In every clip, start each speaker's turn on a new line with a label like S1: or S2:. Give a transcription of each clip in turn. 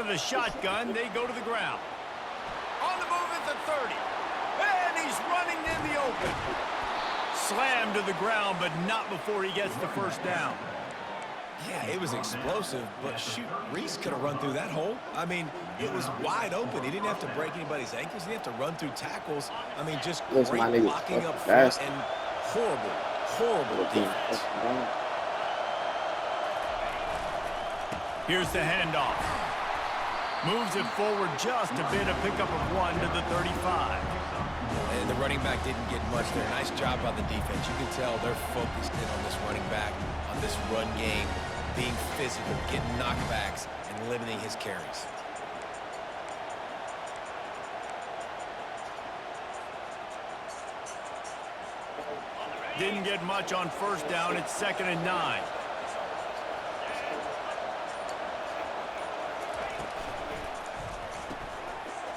S1: of the shotgun, they go to the ground. On the move at the 30. And he's running in the open. Slammed to the ground, but not before he gets the first down.
S2: Yeah, it was explosive, but shoot, Reese could have run through that hole. I mean, it was wide open. He didn't have to break anybody's ankles. He didn't have to run through tackles. I mean, just great blocking up front and horrible defense.
S1: Here's the handoff. Moves it forward just a bit, a pickup of 1 to the 35.
S2: And the running back didn't get much there. Nice job by the defense. You can tell they're focused in on this running back, on this run game, being physical, getting knockbacks, and limiting his carries.
S1: Didn't get much on first down. It's 2nd and 9.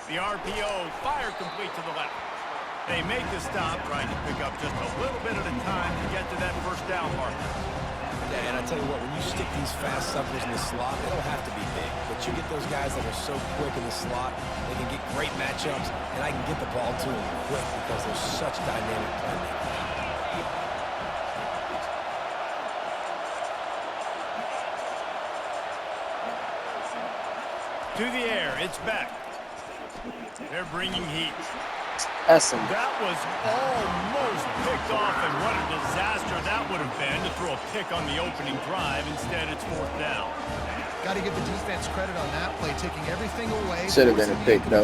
S1: The RPO, fire complete to the left. They make the stop, trying to pick up just a little bit at a time to get to that first down marker.
S2: Yeah, and I tell you what, when you stick these fast suckers in the slot, they don't have to be big. But you get those guys that are so quick in the slot, they can get great matchups, and I can get the ball to them quick because they're such dynamic playmakers.
S1: To the air, it's back. They're bringing heat.
S3: Awesome.
S1: That was almost picked off, and what a disaster that would have been to throw a pick on the opening drive. Instead, it's 4th down.
S4: Got to give the defense credit on that play, taking everything away.
S3: Should have been a pick, though.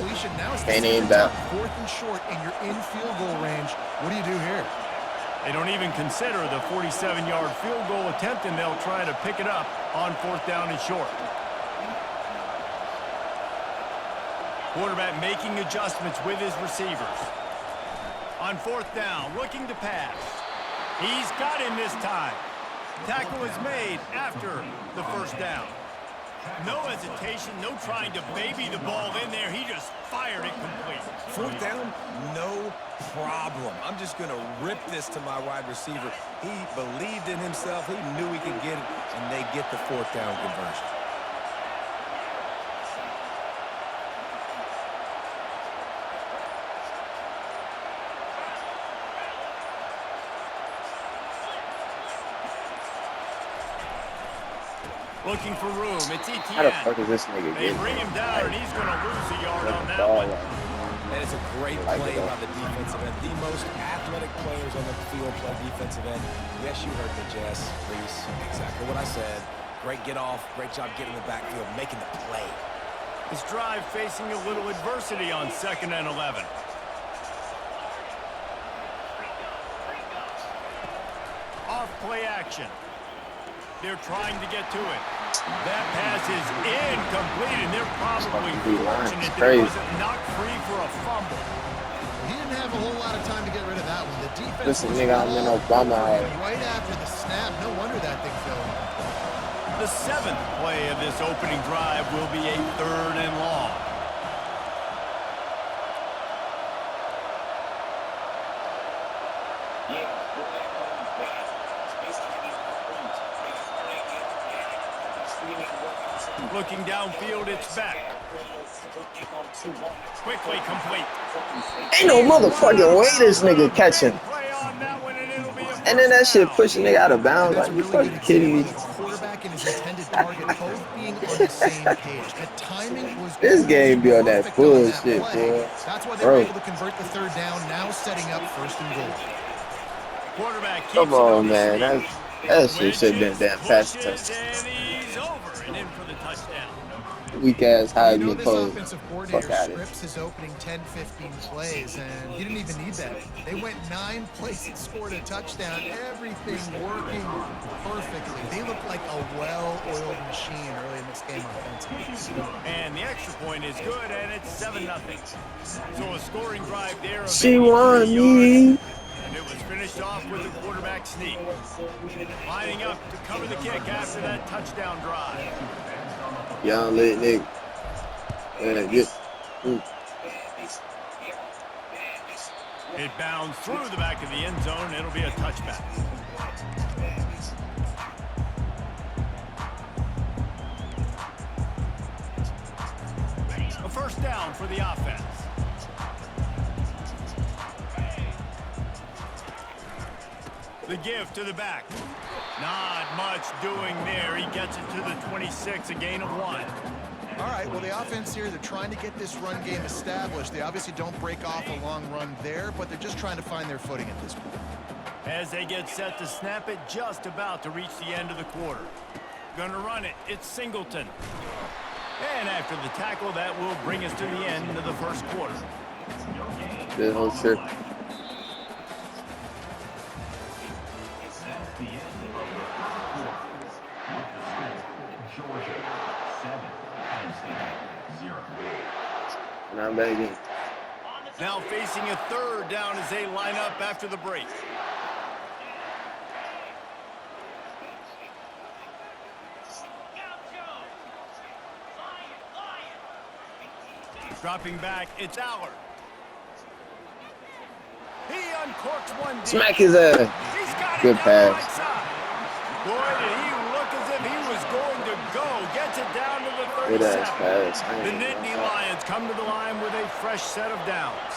S3: Ain't aimed back.
S4: 4th and short, and you're in field goal range. What do you do here?
S1: They don't even consider the 47-yard field goal attempt, and they'll try to pick it up on 4th down and short. Quarterback making adjustments with his receivers. On 4th down, looking to pass. He's got him this time. Tackle is made after the first down. No hesitation, no trying to baby the ball in there. He just fired it complete.
S2: 4th down, no problem. I'm just going to rip this to my wide receiver. He believed in himself. He knew he could get it, and they get the 4th down conversion.
S1: Looking for room. It's ETN.
S3: How the fuck is this nigga
S1: They
S3: getting
S1: bring him down, and he's going to lose a yard on that
S3: ball?
S1: one.
S2: And it's a great play by the defensive end. The most athletic players on the field play defensive end. Yes, you heard me, Jess, Reese. Exactly what I said. Great get off. Great job getting the backfield, making the play.
S1: This drive facing a little adversity on 2nd and 11. Off play action. They're trying to get to it. That pass is incomplete, and they're probably fortunate that it wasn't knocked free for a fumble.
S4: He didn't have a whole lot of time to get rid of that one. The defense
S3: Listen,
S4: was
S3: nigga, I'm in Obama.
S4: right after the snap. No wonder that thing fell.
S1: The 7th play of this opening drive will be a 3rd and long. Looking downfield, it's back. Quickly complete.
S3: Ain't no motherfucking way this nigga catching. And then that shit pushing nigga out of bounds. Like, you fucking kidding me?
S4: Quarterback and his intended target both being on the same page. The timing was
S3: This game be on that bullshit, boy.
S4: That's why they were able to convert the 3rd down, now setting up 1st and goal.
S1: Quarterback keeps
S3: Come on, man. That shit should have been damn pass touchdown.
S1: He's over and in for the touchdown.
S3: Weak ass high
S4: You know,
S3: get
S4: this
S3: close.
S4: offensive
S3: Fuck
S4: coordinator
S3: out of it.
S4: scripts his opening 10, 15 plays, and he didn't even need that. They went 9 plays and scored a touchdown. Everything working perfectly. They looked like a well-oiled machine early in this game offensively.
S1: And the extra point is good, and it's 7-0. So a scoring drive there.
S3: She won me.
S1: And it was finished off with a quarterback sneak. Lining up to cover the kick after that touchdown drive.
S3: Young lit nigga. Yeah, get.
S1: It bounds through the back of the end zone. It'll be a touchback. first down for the offense. The give to the back. Not much doing there. He gets it to the 26, a gain of 1.
S4: All right, well, the offense here, they're trying to get this run game established. They obviously don't break off a long run there, but they're just trying to find their footing at this point.
S1: As they get set to snap it, just about to reach the end of the quarter. Gonna run it. It's Singleton. And after the tackle, that will bring us to the end of the first quarter.
S3: Good whole shit. Not bad again.
S1: Now facing a third down as they line up after the break. Dropping back, it's Allard. He uncorks one deep.
S3: Smack his ass.
S1: He's got it
S3: Good
S1: down
S3: pass.
S1: the right side. Boy, did he look as if he was going to go. Gets it down to the
S3: Good ass
S1: 37.
S3: pass.
S1: The Nittany Lions come to the line with a fresh set of downs.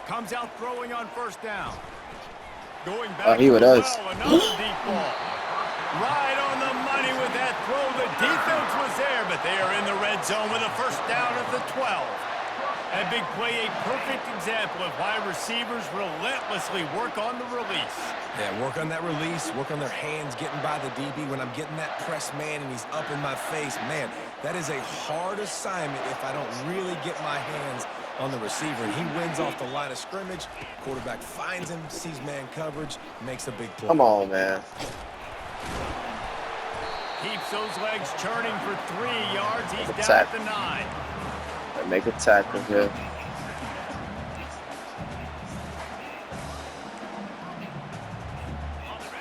S1: Comes out throwing on first down. Going back
S3: he with us.
S1: Another deep ball. Right on the money with that throw. The defense was there, but they are in the red zone with a first down at the 12. That big play, a perfect example of why receivers relentlessly work on the release.
S2: Yeah, work on that release, work on their hands getting by the DB. When I'm getting that press man and he's up in my face, man, that is a hard assignment if I don't really get my hands on the receiver. And he wins off the line of scrimmage. Quarterback finds him, sees man coverage, makes a big play.
S3: Come on, man.
S1: Keeps those legs churning for 3 yards. He's down
S3: Attack.
S1: at the 9.
S3: Make a tackle here.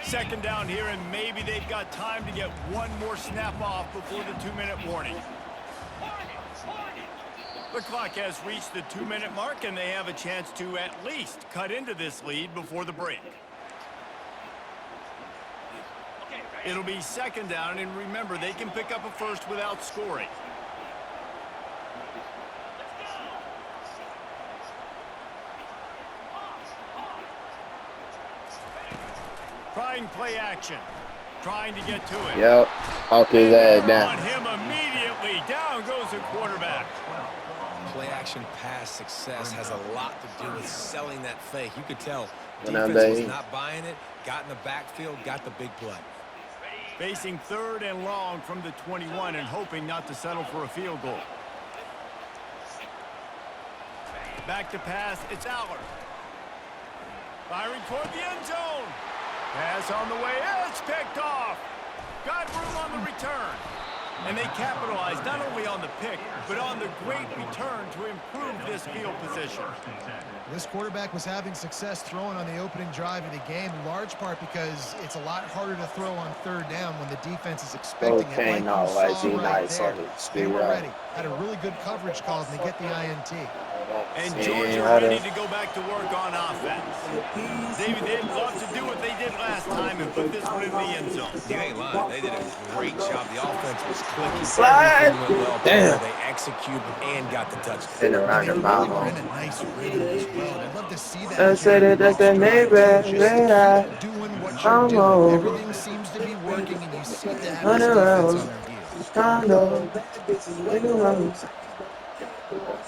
S1: Second down here, and maybe they've got time to get one more snap off before the 2-minute warning. The clock has reached the 2-minute mark, and they have a chance to at least cut into this lead before the break. It'll be second down, and remember, they can pick up a first without scoring. Trying play action. Trying to get to it.
S3: Yep. Hawk his ass
S1: On
S3: down.
S1: him immediately. Down goes the quarterback.
S2: Play action pass success has a lot to do with selling that fake. You could tell
S3: When I'm
S2: defense was
S3: back.
S2: not buying it, got in the backfield, got the big play.
S1: Facing third and long from the 21 and hoping not to settle for a field goal. Back to pass, it's Allard. Firing toward the end zone. Pass on the way, it's picked off. Got room on the return. And they capitalized not only on the pick, but on the great return to improve this field position.
S4: This quarterback was having success throwing on the opening drive of the game, in large part because it's a lot harder to throw on third down when the defense is expecting it.
S3: Okay,
S4: Like
S3: no,
S4: you saw
S3: like he
S4: right
S3: nice
S4: there.
S3: on it.
S4: They
S3: Speed
S4: were
S3: up.
S4: ready. Had a really good coverage call, and they get the INT.
S1: And
S3: See
S1: Georgia
S3: how
S1: ready
S3: to-
S1: to go back to work on offense. David, they'd love to do what they did last time and put this one in the end zone.
S2: You ain't lying. They did a great job. The offense was clicking.
S3: Slide.
S2: Everything went well.
S3: Damn.
S2: They executed and got the touchdown.
S3: Hit around
S4: They
S3: the
S4: really
S3: mouth.
S4: were in a nice rhythm as well. I'd love to see that.
S3: I said it, that's a neighbor,
S4: Just
S3: yeah.
S4: keep doing what
S3: Come
S4: you're
S3: on.
S4: doing. Everything seems to be working, and you see that
S3: Run
S4: this defense
S3: around.
S4: on their heels.
S3: Condo.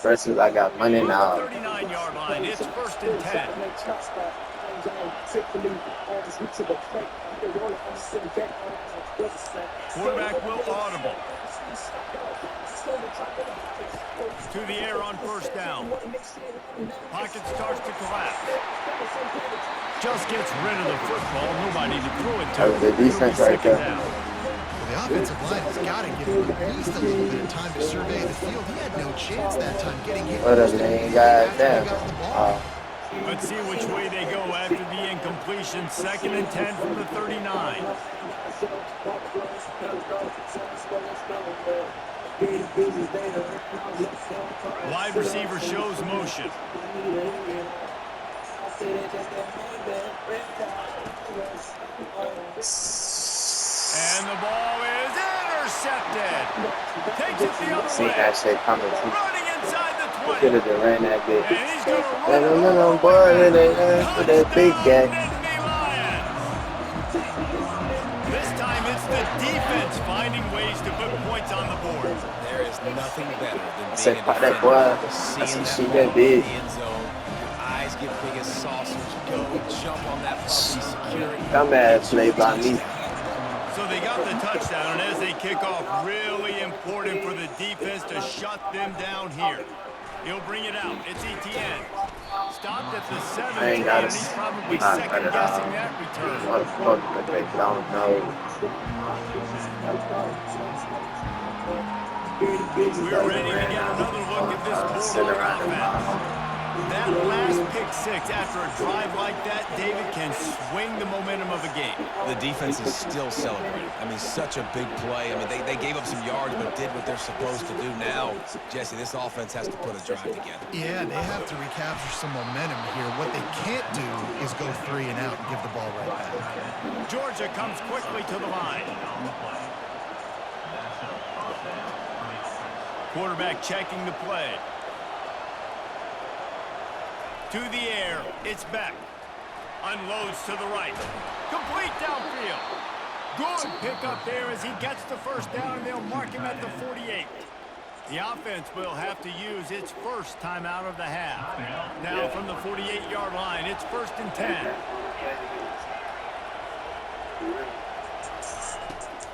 S3: Versus I got money
S1: On the
S3: now.
S1: 39-yard line, it's first and 10. Quarterback will audible. To the air on first down. Pocket starts to collapse. Just gets rid of the football. Nobody to throw it to.
S3: That was the defense right there.
S1: Down.
S4: The offensive line has got to give him at least a little bit of time to survey the field. He had no chance that time getting hit.
S3: What up, man? Goddamn.
S1: Let's see which way they go after the incompletion. Second and 10 from the 39. Wide receiver shows motion. And the ball is intercepted. Takes it the other
S3: See
S1: way.
S3: that shit coming too.
S1: Running inside the 20.
S3: Should have just ran that bitch.
S1: And he's going to run it
S3: No,
S1: all the way
S3: boy,
S1: back.
S3: it ain't for that big guy.
S1: Nittany Lions. This time it's the defense finding ways to put points on the board.
S2: There is nothing better than
S3: Said,
S2: being a
S3: "Fuck that
S2: defender,
S3: boy.
S2: seeing
S3: She
S2: that
S3: that
S2: ball
S3: big."
S2: in the end zone. Your eyes get big as saucers. Go jump on that puppy, secure it.
S3: Dumbass play by me.
S1: So they got the touchdown, and as they kick off, really important for the defense to shut them down here. He'll bring it out. It's ETN. Stopped at the 7, and he's probably second-guessing that return.
S3: Motherfucker, they don't know.
S1: We're ready to get another look at this Bulldog offense. That last pick six after a drive like that, David, can swing the momentum of a game.
S2: The defense is still celebrating. I mean, such a big play. I mean, they gave up some yards but did what they're supposed to do now. Jesse, this offense has to put a drive together.
S4: Yeah, they have to recapture some momentum here. What they can't do is go 3 and out and give the ball right back.
S1: Georgia comes quickly to the line. Quarterback checking the play. To the air, it's Beck. Unloads to the right. Complete downfield. Good pickup there as he gets the first down, and they'll mark him at the 48. The offense will have to use its first timeout of the half. Now from the 48-yard line, it's 1st and 10.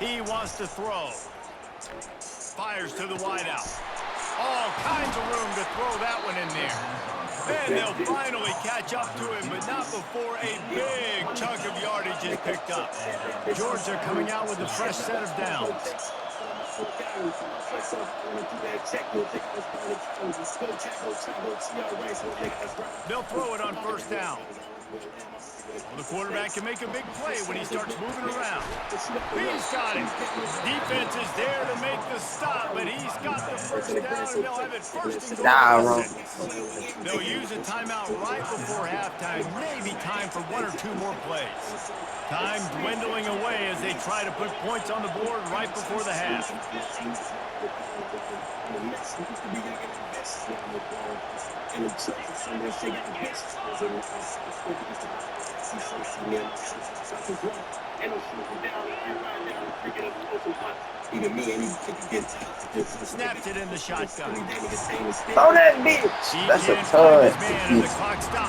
S1: He wants to throw. Fires to the wideout. All kinds of room to throw that one in there. Then they'll finally catch up to him, but not before a big chunk of yardage is picked up. Georgia coming out with a fresh set of downs. They'll throw it on 1st down. Well, the quarterback can make a big play when he starts moving around. He's got it. Defense is there to make the stop, but he's got the first down, and they'll have it 1st and goal. They'll use a timeout right before halftime. Maybe time for 1 or 2 more plays. Time dwindling away as they try to put points on the board right before the half. Snaps it in the shotgun.
S3: Throw that bitch. That's a touch.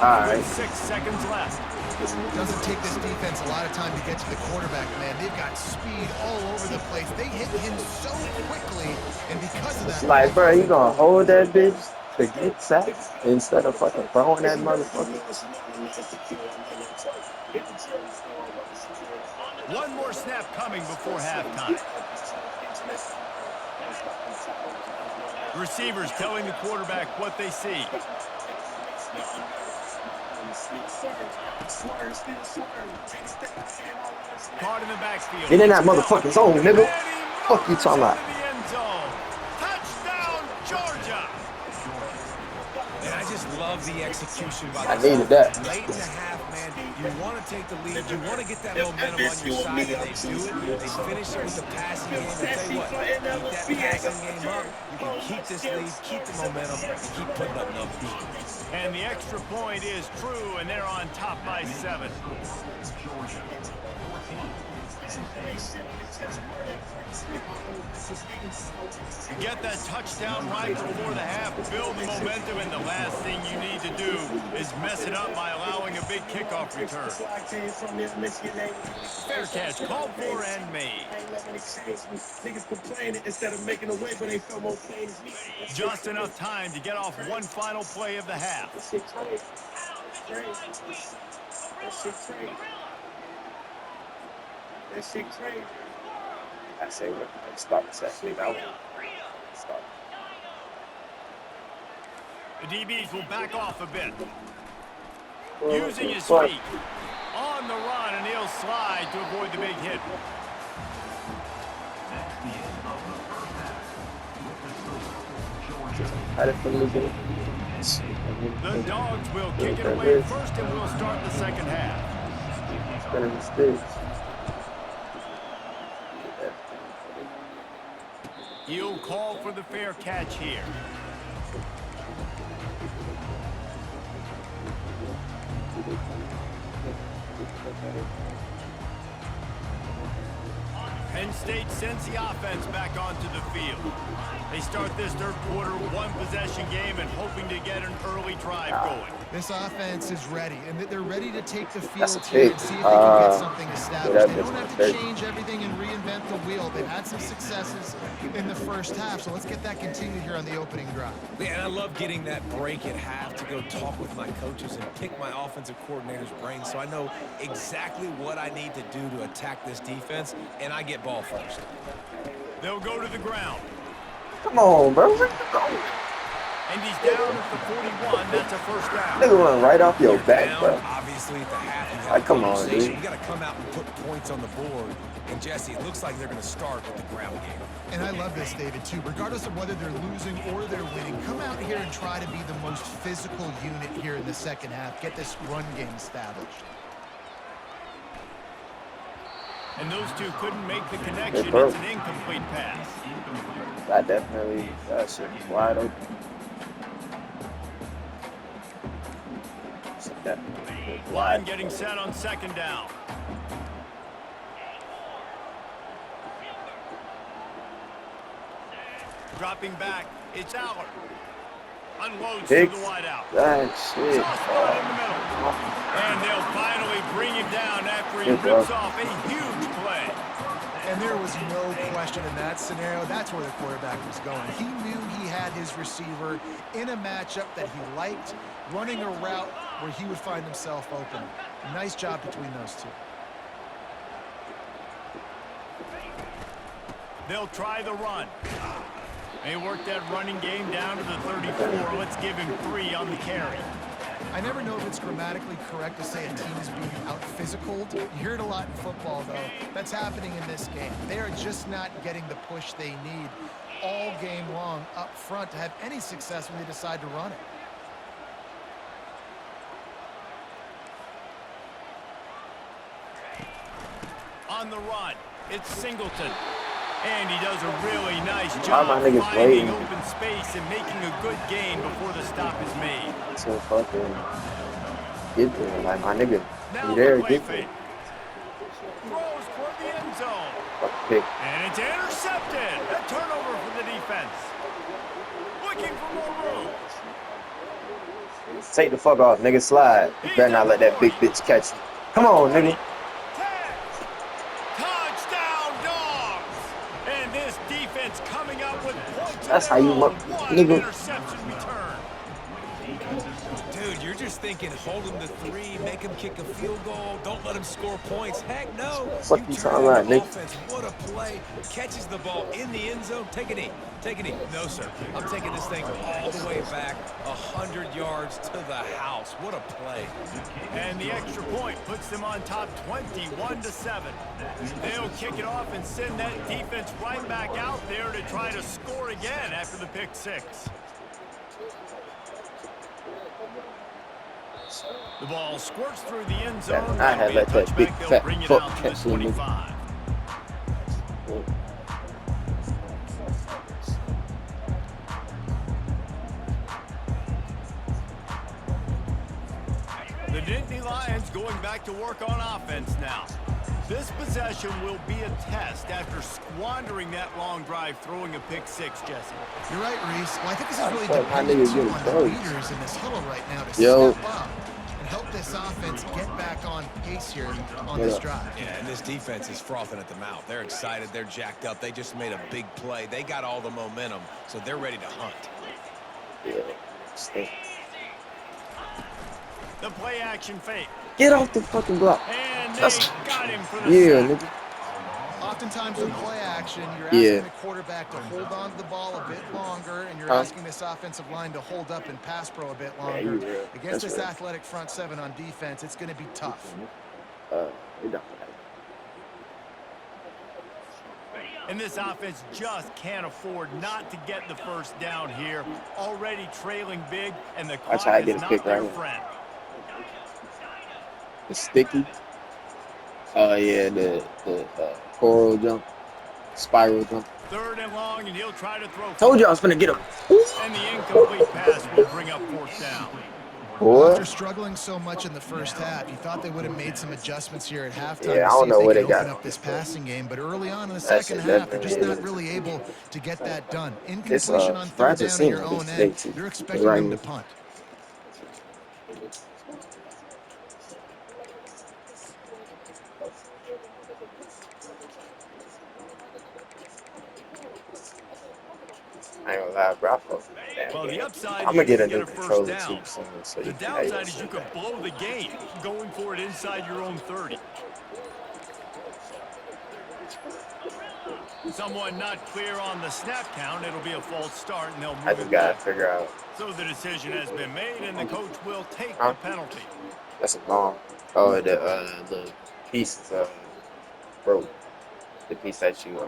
S3: All right.
S1: 6 seconds left.
S4: It doesn't take this defense a lot of time to get to the quarterback, man. They've got speed all over the place. They hit him so quickly, and because of that...
S3: It's like, bro, you gonna hold that bitch to get sacked instead of fucking throwing that motherfucker?
S1: One more snap coming before halftime. Receivers telling the quarterback what they see. Caught in the backfield.
S3: Get in that motherfucking zone, nigga. Fuck you talking about?
S1: Touchdown, Georgia.
S2: And I just love the execution by
S3: I needed that.
S2: Late in the half, man, you want to take the lead. You want to get that momentum on your side, and they do it. They finish it with the passing game. And tell you what, keep that passing game up. You can keep this lead, keep the momentum, and keep putting up numbers.
S1: And the extra point is true, and they're on top by 7. Get that touchdown right before the half, build the momentum, and the last thing you need to do is mess it up by allowing a big kickoff return. Fair catch, called for and made. Just enough time to get off one final play of the half.
S3: I say, stop the second. Stop.
S1: The DBs will back off a bit. Using his feet. On the run, and he'll slide to avoid the big hit. The Dogs will kick it away first, and we'll start the second half. He'll call for the fair catch here. Penn State sends the offense back onto the field. They start this third quarter one-possession game and hoping to get an early drive going.
S4: This offense is ready, and they're ready to take the field here and see if they can get something established. They don't have to change everything and reinvent the wheel. They've had some successes in the first half, so let's get that continued here on the opening drive.
S2: Yeah, and I love getting that break at half to go talk with my coaches and pick my offensive coordinator's brain so I know exactly what I need to do to attack this defense, and I get ball first.
S1: They'll go to the ground.
S3: Come on, bro. Where you going?
S1: And he's down at the 41. That's a first down.
S3: Nigga run right off your back, bro.
S2: Obviously, at the half, you
S3: Like, come on, dude.
S2: You got to come out and put points on the board. And Jesse, it looks like they're going to start with the ground game.
S4: And I love this, David, too. Regardless of whether they're losing or they're winning, come out here and try to be the most physical unit here in the second half. Get this run game established.
S1: And those two couldn't make the connection. It's an incomplete pass.
S3: That definitely, that shit was wide open.
S1: Line getting set on second down. Dropping back, it's Aller. Unloads to the wideout.
S3: That shit.
S1: Spot in the middle. And they'll finally bring him down after he rips off a huge play.
S4: And there was no question in that scenario. That's where the quarterback was going. He knew he had his receiver in a matchup that he liked, running a route where he would find himself open. Nice job between those two.
S1: They'll try the run. They work that running game down to the 34. Let's give him 3 on the carry.
S4: I never know if it's grammatically correct to say a team is being out-physicaled. You hear it a lot in football, though. That's happening in this game. They are just not getting the push they need all game long up front to have any success when they decide to run it.
S1: On the run, it's Singleton. And he does a really nice job
S3: finding
S1: open space and making a good gain before the stop is made.
S3: So fucking get there, like my nigga.
S1: Now
S3: You there,
S1: the
S3: get
S1: play
S3: there.
S1: fake. Throws toward the end zone.
S3: Pick.
S1: And it's intercepted. A turnover for the defense. Looking for more room.
S3: Take the fuck off, nigga. Slide. You better not let that big bitch catch you. Come on, nigga.
S1: Coming up with points.
S3: That's how you look, nigga.
S1: Interception return.
S2: Dude, you're just thinking, hold him to 3, make him kick a field goal, don't let him score points. Heck no.
S3: What you talking about, nigga?
S2: Offense, what a play. Catches the ball in the end zone. Take a knee. Take a knee. No, sir. I'm taking this thing all the way back 100 yards to the house. What a play.
S1: And the extra point puts them on top 21-7. They'll kick it off and send that defense right back out there to try to score again after the pick 6. The ball squirts through the end zone.
S3: I had let that big fat fuck catch me.
S1: 25. The Nittany Lions going back to work on offense now. This possession will be a test after squandering that long drive, throwing a pick 6, Jesse.
S4: You're right, Reese. Well, I think this is really dependent on the leaders in this huddle right now to step up and help this offense get back on pace here on this drive.
S2: Yeah, and this defense is frothing at the mouth. They're excited. They're jacked up. They just made a big play. They got all the momentum, so they're ready to hunt.
S3: Yeah.
S1: The play action fake.
S3: Get off the fucking block.
S1: And they got him for the sack.
S3: Nigga.
S4: Oftentimes in play action, you're asking the quarterback to hold on to the ball a bit longer, and you're asking this offensive line to hold up and pass pro a bit longer. Against this athletic front 7 on defense, it's going to be tough.
S1: And this offense just can't afford not to get the first down here. Already trailing big, and the clock is not their friend.
S3: The sticky. Oh yeah, the coral jump, spiral jump.
S1: 3rd and long, and he'll try to throw.
S3: Told you I was gonna get him.
S1: And the incomplete pass will bring up 4th down.
S3: Boy.
S4: After struggling so much in the first half, you thought they would have made some adjustments here at halftime
S3: Yeah, I
S4: to see
S3: don't
S4: if
S3: know
S4: they
S3: where
S4: could
S3: they got
S4: open up this passing game. But early on in the
S3: that
S4: second
S3: shit.
S4: half, they're just
S3: Definitely
S4: not
S3: is.
S4: really able to get that done.
S3: It's
S4: Incompletion on 3rd
S3: Francis
S4: down at your
S3: Senior
S4: own
S3: today
S4: end.
S3: too.
S4: You're expecting
S3: Right
S4: them to
S3: here.
S4: punt.
S3: I ain't gonna lie, bro. I fuck with that damn
S1: Well, the
S3: game.
S1: upside
S3: I'm
S1: is
S3: gonna
S1: you
S3: get a
S1: can get
S3: new
S1: a 1st
S3: controller too
S1: down.
S3: soon, so
S1: The
S3: you can have your
S1: downside is you
S3: shit
S1: could
S3: back.
S1: blow the game going for it inside your own 30. Someone not clear on the snap count. It'll be a false start, and they'll
S3: I
S1: move
S3: just
S1: it
S3: gotta
S1: back.
S3: figure out.
S1: So the decision has been made, and the coach will take the
S3: Huh?
S1: penalty.
S3: That's a bomb. Oh, the piece is broke. The piece that you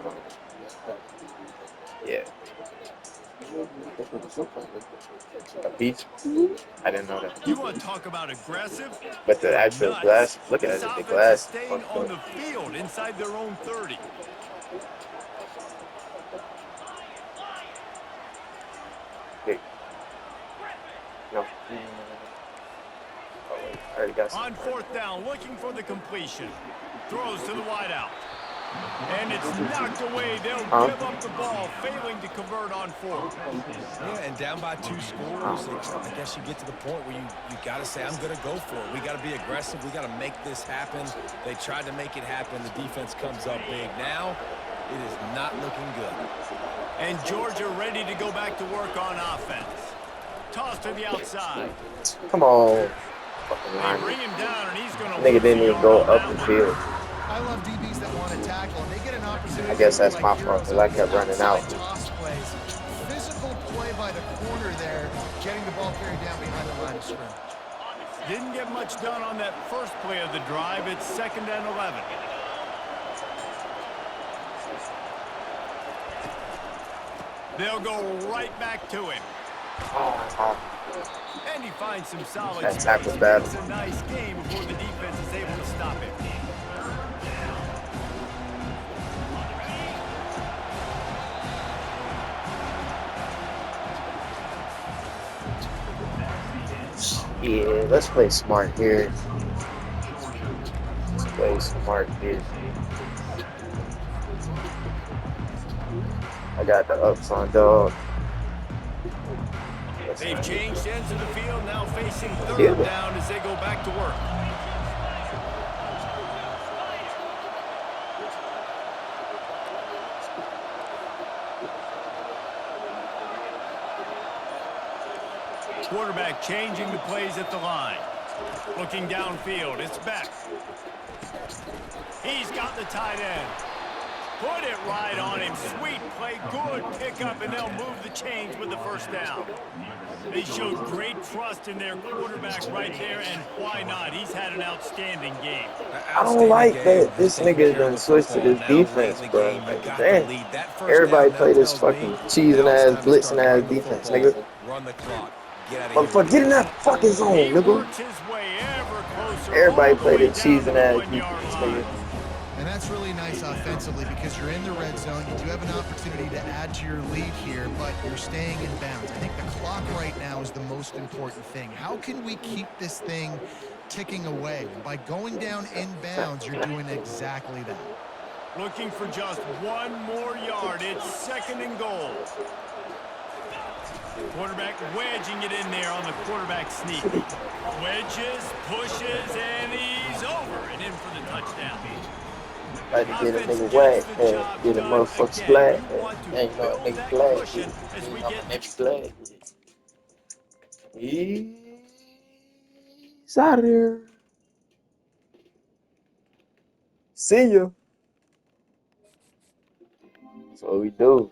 S3: yeah. A piece? I didn't know that.
S1: You want to talk about aggressive?
S3: But the
S1: Or
S3: actual
S1: nuts?
S3: glass, look at
S1: This
S3: it. The
S1: offense is
S3: glass.
S1: staying on the field inside their own 30.
S3: Hey, no. Oh wait, I already got some.
S1: On 4th down, looking for the completion. Throws to the wideout. And it's knocked away. They'll give up the ball, failing to convert on 4th.
S2: Yeah, and down by 2 scores, I guess you get to the point where you got to say, I'm going to go for it. We got to be aggressive. We got to make this happen. They tried to make it happen. The defense comes up big. Now, it is not looking good.
S1: And Georgia ready to go back to work on offense. Toss to the outside.
S3: Come on.
S1: They bring him down, and he's going to
S3: Nigga didn't even go up the field.
S4: I love DBs that want to tackle, and they get an opportunity
S3: I guess
S4: to look
S3: that's
S4: like
S3: my fault
S4: heroes
S3: because I
S4: on
S3: kept
S4: these
S3: running out.
S4: outside toss plays. Physical play by the corner there, getting the ball carried down behind the line of scrimmage.
S1: Didn't get much done on that first play of the drive. It's 2nd and 11. They'll go right back to him. And he finds some solid
S3: That
S1: space.
S3: tackle bad.
S1: It's a nice game before the defense is able to stop it.
S3: Yeah, let's play smart here. Let's play smart here. I got the ups on dog.
S1: They've changed ends of the field, now facing 3rd down as they go back to work. Quarterback changing the plays at the line. Looking downfield, it's Beck. He's got the tight end. Put it right on him. Sweet play, good pickup, and they'll move the chains with the 1st down. They showed great trust in their quarterback right there, and why not? He's had an outstanding game.
S3: I don't like that this nigga done switched to this defense, bro. Like, damn. Everybody play this fucking cheesing ass, blitzing ass defense, nigga.
S2: Run the clock. Get out of here.
S3: Motherfucker, get in that fucking zone,
S1: He
S3: nigga.
S1: works his way ever closer.
S3: Everybody
S1: all the
S3: play
S1: way
S3: the
S1: down
S3: cheesing
S1: to the
S3: ass
S1: 1-yard
S3: defense,
S1: line.
S3: nigga.
S4: And that's really nice offensively because you're in the red zone. You do have an opportunity to add to your lead here, but you're staying in bounds. I think the clock right now is the most important thing. How can we keep this thing ticking away? By going down in bounds, you're doing exactly that.
S1: Looking for just 1 more yard. It's 2nd and goal. Quarterback wedging it in there on the quarterback sneak. Wedges, pushes, and he's over and in for the touchdown.
S3: Like to get a nigga whack and get a motherfucker splat. Ain't no nigga flag. Ain't no nigga flag. He's out of here. See ya. That's what we do.